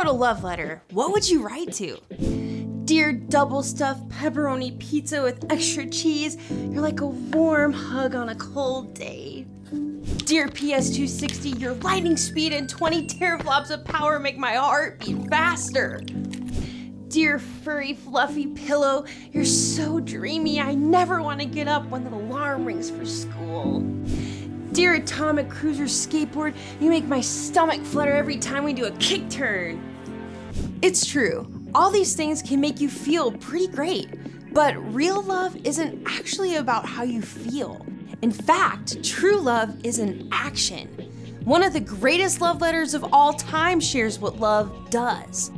wrote a love letter, what would you write to? Dear double stuffed pepperoni pizza with extra cheese, you're like a warm hug on a cold day. Dear PS260, your lightning speed and 20 teraflops of power make my heart beat faster. Dear furry fluffy pillow, you're so dreamy I never want to get up when the alarm rings for school. Dear atomic cruiser skateboard, you make my stomach flutter every time we do a kick turn. It's true, all these things can make you feel pretty great, but real love isn't actually about how you feel. In fact, true love is an action. One of the greatest love letters of all time shares what love does.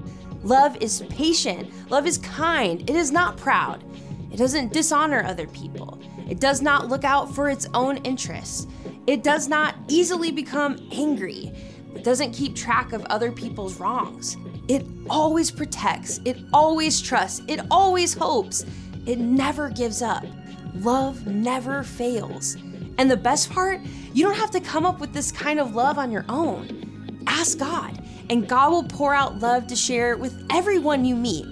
Love is patient, love is kind, it is not proud. It doesn't dishonor other people. It does not look out for its own interests. It does not easily become angry. It doesn't keep track of other people's wrongs. It always protects, it always trusts, it always hopes. It never gives up. Love never fails. And the best part, you don't have to come up with this kind of love on your own. Ask God, and God will pour out love to share with everyone you meet.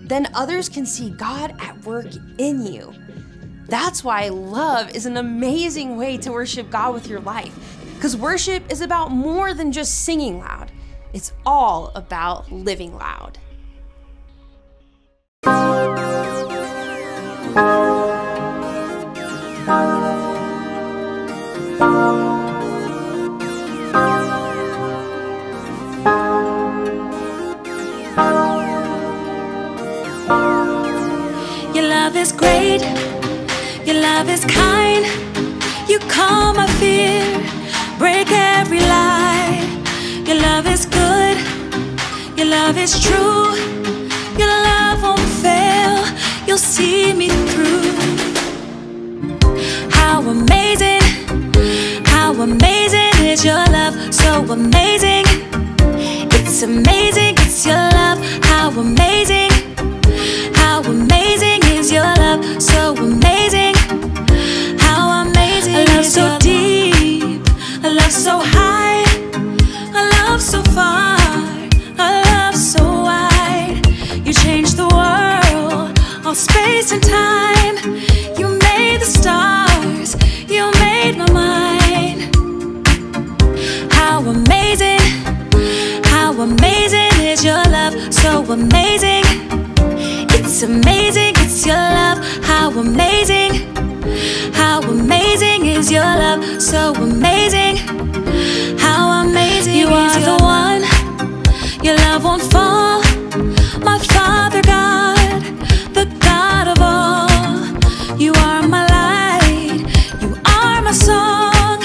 Then others can see God at work in you. That's why love is an amazing way to worship God with your life. Because worship is about more than just singing loud. It's all about living loud. Your love is great, your love is kind. You calm my fear, break every lie. Your love is good, your love is true. Your love won't fail, you'll see me through. How amazing is your love, so amazing. It's amazing, it's your love, how amazing is your love, so amazing. How amazing a love so deep, a love so high, a love so far, a love so wide. You changed the world, all space and time. You made the stars, you made my mind. How amazing is your love, so amazing. It's amazing, it's your love, how amazing is your love, so amazing. How amazing you are the one, your love won't fall. My Father God, the God of all. You are my light, you are my song.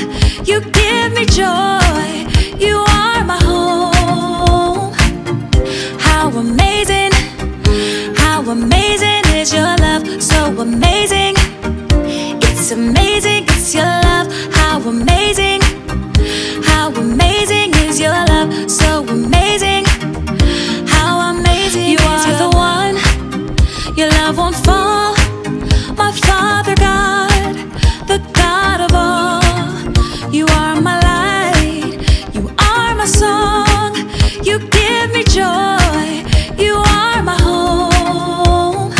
You give me joy, you are my home. How amazing is your love, so amazing. It's amazing, it's your love, how amazing is your love, so amazing. How amazing you are the one, your love won't fall. My Father God, the God of all. You are my light, you are my song. You give me joy, you are my home.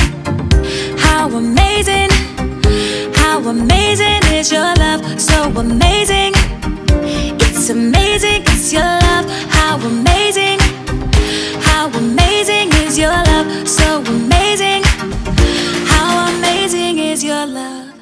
How amazing is your love, so amazing. It's amazing, it's your love, how amazing is your love, so amazing. How amazing is your love.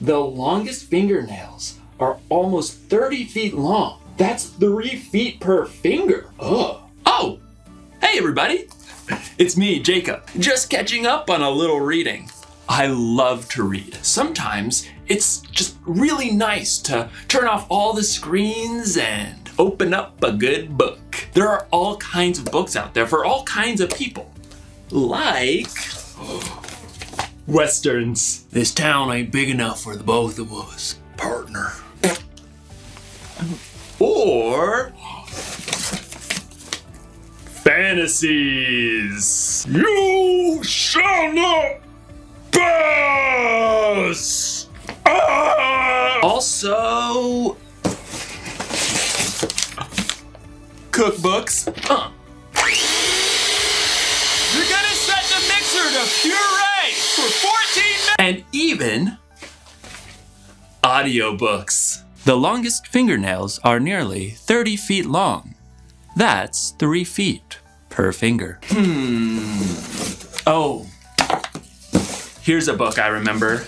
The longest fingernails are almost 30 feet long. That's 3 feet per finger. Ugh. Oh! Hey everybody! It's me, Jacob. Just catching up on a little reading. I love to read. Sometimes it's just really nice to turn off all the screens and open up a good book. There are all kinds of books out there for all kinds of people. Like Westerns. This town ain't big enough for the both of us, partner. Or fantasies. You shall not pass! Also, cookbooks. You're gonna set the mixer to puree for 14 minutes. And even audiobooks. The longest fingernails are nearly 30 feet long. That's 3 feet per finger. Oh, here's a book I remember.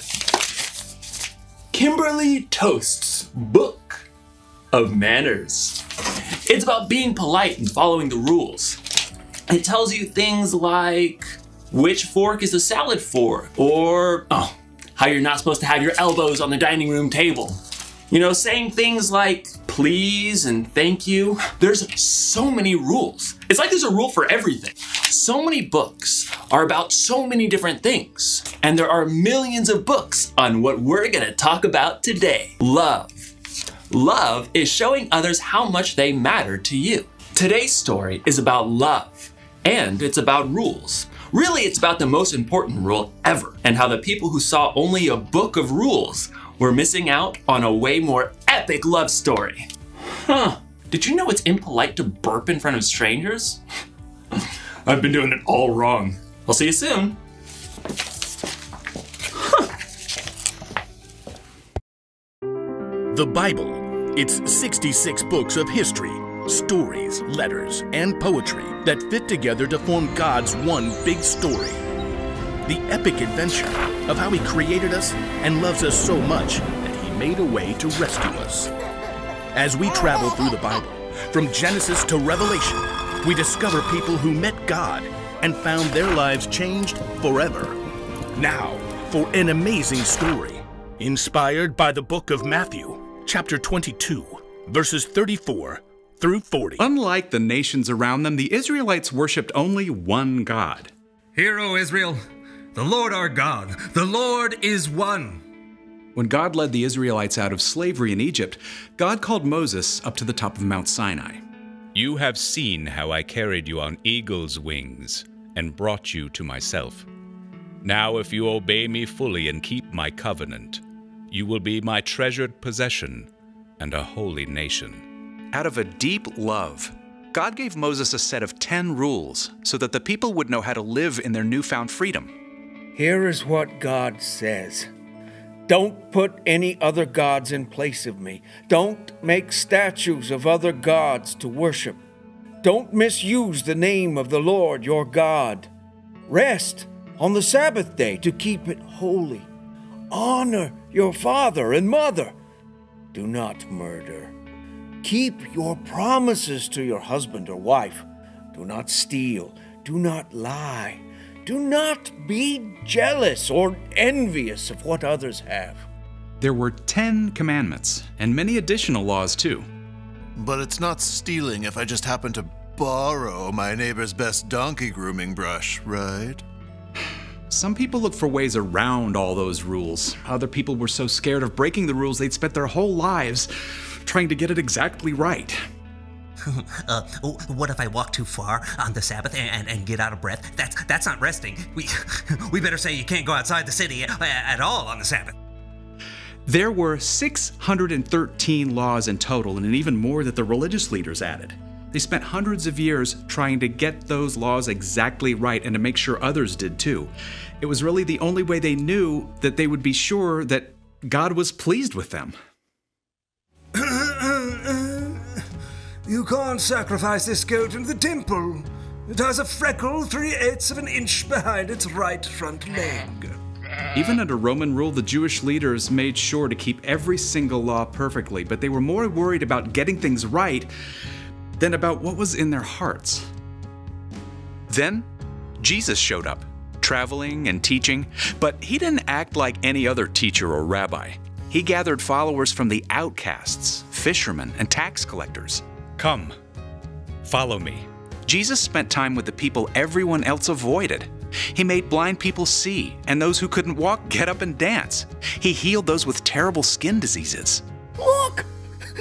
Kimberly Toast's Book of Manners. It's about being polite and following the rules. It tells you things like which fork is a salad fork, or how you're not supposed to have your elbows on the dining room table. You know, saying things like please and thank you. There's so many rules. It's like there's a rule for everything. So many books are about so many different things. And there are millions of books on what we're gonna talk about today. Love. Love is showing others how much they matter to you. Today's story is about love, and it's about rules. Really, it's about the most important rule ever, and how the people who saw only a book of rules were missing out on a way more epic love story. Did you know it's impolite to burp in front of strangers? I've been doing it all wrong. I'll see you soon. The Bible. It's 66 books of history, stories, letters, and poetry that fit together to form God's one big story. The epic adventure of how He created us and loves us so much that He made a way to rescue us. As we travel through the Bible, from Genesis to Revelation, we discover people who met God and found their lives changed forever. Now, for an amazing story, inspired by the book of Matthew, chapter 22, verses 34 through 40. Unlike the nations around them, the Israelites worshipped only one God. Hear, O Israel, the Lord our God, the Lord is one. When God led the Israelites out of slavery in Egypt, God called Moses up to the top of Mount Sinai. You have seen how I carried you on eagle's wings and brought you to myself. Now if you obey me fully and keep my covenant, you will be my treasured possession and a holy nation. Out of a deep love, God gave Moses a set of 10 rules so that the people would know how to live in their newfound freedom. Here is what God says. Don't put any other gods in place of me. Don't make statues of other gods to worship. Don't misuse the name of the Lord your God. Rest on the Sabbath day to keep it holy. Honor your father and mother. Do not murder. Keep your promises to your husband or wife. Do not steal. Do not lie. Do not be jealous or envious of what others have. There were 10 commandments and many additional laws too. But it's not stealing if I just happen to borrow my neighbor's best donkey grooming brush, right? Some people look for ways around all those rules. Other people were so scared of breaking the rules they'd spent their whole lives trying to get it exactly right. What if I walk too far on the Sabbath and get out of breath? That's not resting. We better say you can't go outside the city at all on the Sabbath. There were 613 laws in total, and even more that the religious leaders added. They spent hundreds of years trying to get those laws exactly right and to make sure others did too. It was really the only way they knew that they would be sure that God was pleased with them. You can't sacrifice this goat in the temple. It has a freckle 3/8 of an inch behind its right front leg. Even under Roman rule, the Jewish leaders made sure to keep every single law perfectly, but they were more worried about getting things right than about what was in their hearts. Then, Jesus showed up, traveling and teaching, but he didn't act like any other teacher or rabbi. He gathered followers from the outcasts, fishermen, and tax collectors. Come, follow me. Jesus spent time with the people everyone else avoided. He made blind people see, and those who couldn't walk get up and dance. He healed those with terrible skin diseases. Look!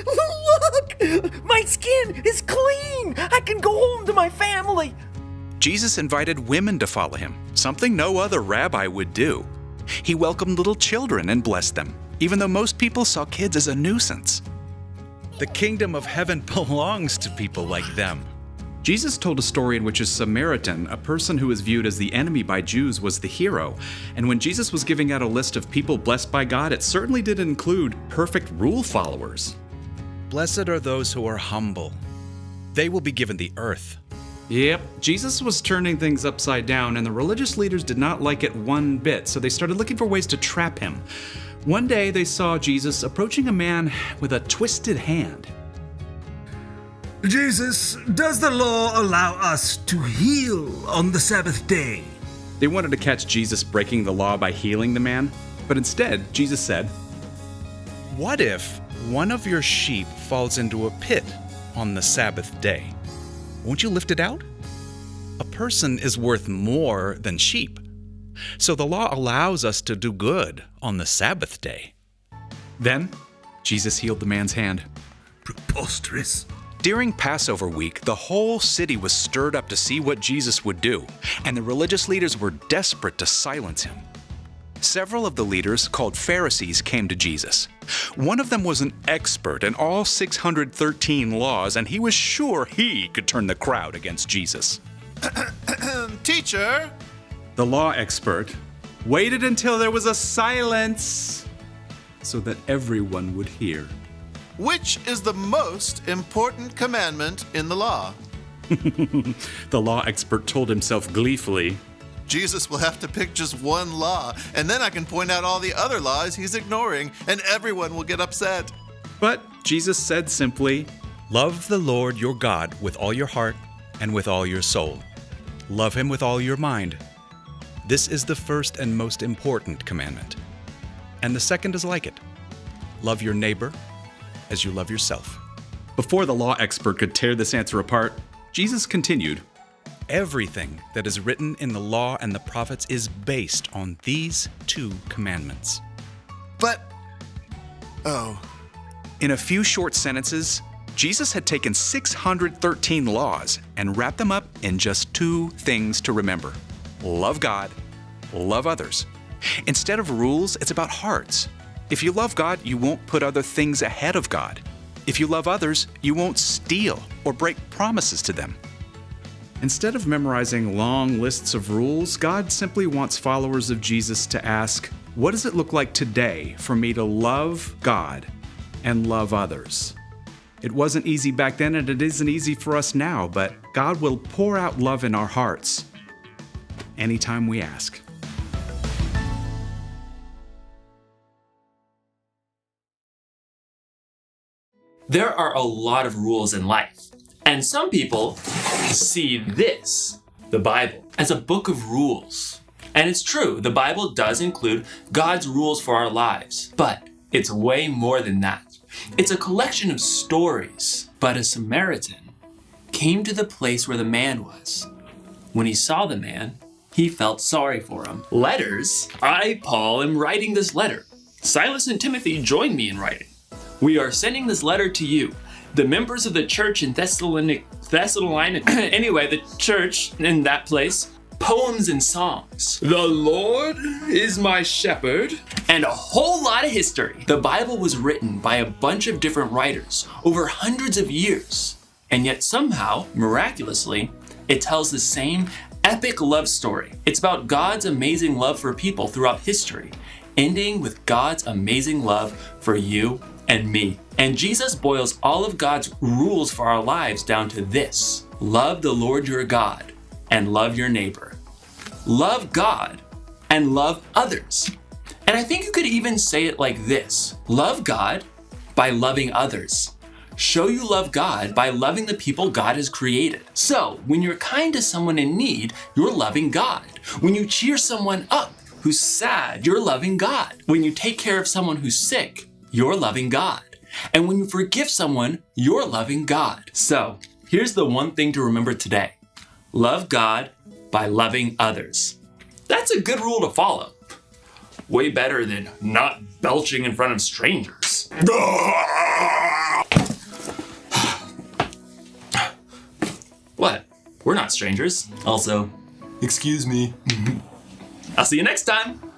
Look! My skin is clean. I can go home to my family. Jesus invited women to follow him, something no other rabbi would do. He welcomed little children and blessed them, even though most people saw kids as a nuisance. The kingdom of heaven belongs to people like them. Jesus told a story in which a Samaritan, a person who was viewed as the enemy by Jews, was the hero. And when Jesus was giving out a list of people blessed by God, it certainly didn't include perfect rule followers. Blessed are those who are humble. They will be given the earth. Yep, Jesus was turning things upside down, and the religious leaders did not like it one bit, so they started looking for ways to trap him. One day they saw Jesus approaching a man with a twisted hand. Jesus, does the law allow us to heal on the Sabbath day? They wanted to catch Jesus breaking the law by healing the man, but instead, Jesus said, What if one of your sheep falls into a pit on the Sabbath day? Won't you lift it out? A person is worth more than sheep. So the law allows us to do good on the Sabbath day. Then, Jesus healed the man's hand. Preposterous. During Passover week, the whole city was stirred up to see what Jesus would do, and the religious leaders were desperate to silence him. Several of the leaders, called Pharisees, came to Jesus. One of them was an expert in all 613 laws, and he was sure he could turn the crowd against Jesus. Teacher! The law expert waited until there was a silence so that everyone would hear. Which is the most important commandment in the law? The law expert told himself gleefully, Jesus will have to pick just one law, and then I can point out all the other laws he's ignoring, and everyone will get upset. But Jesus said simply, Love the Lord your God with all your heart and with all your soul. Love him with all your mind. This is the first and most important commandment. And the second is like it. Love your neighbor as you love yourself. Before the law expert could tear this answer apart, Jesus continued, Everything that is written in the law and the prophets is based on these two commandments. But, oh. In a few short sentences, Jesus had taken 613 laws and wrapped them up in just two things to remember. Love God, love others. Instead of rules, it's about hearts. If you love God, you won't put other things ahead of God. If you love others, you won't steal or break promises to them. Instead of memorizing long lists of rules, God simply wants followers of Jesus to ask, what does it look like today for me to love God and love others? It wasn't easy back then, and it isn't easy for us now, but God will pour out love in our hearts anytime we ask. There are a lot of rules in life, and some people see this, the Bible, as a book of rules. And it's true, the Bible does include God's rules for our lives, but it's way more than that. It's a collection of stories. But a Samaritan came to the place where the man was. When he saw the man, he felt sorry for him. Letters. I, Paul, am writing this letter. Silas and Timothy join me in writing. We are sending this letter to you, the members of the church in Thessalonica, anyway, the church in that place, poems and songs. The Lord is my shepherd. And a whole lot of history. The Bible was written by a bunch of different writers over hundreds of years. And yet somehow, miraculously, it tells the same epic love story. It's about God's amazing love for people throughout history, ending with God's amazing love for you and me. And Jesus boils all of God's rules for our lives down to this: love the Lord your God and love your neighbor. Love God and love others. And I think you could even say it like this: love God by loving others. Show you love God by loving the people God has created. So when you're kind to someone in need, you're loving God. When you cheer someone up who's sad, you're loving God. When you take care of someone who's sick, you're loving God. And when you forgive someone, you're loving God. So here's the one thing to remember today: love God by loving others. That's a good rule to follow. Way better than not belching in front of strangers. We're not strangers. Also, excuse me. I'll see you next time.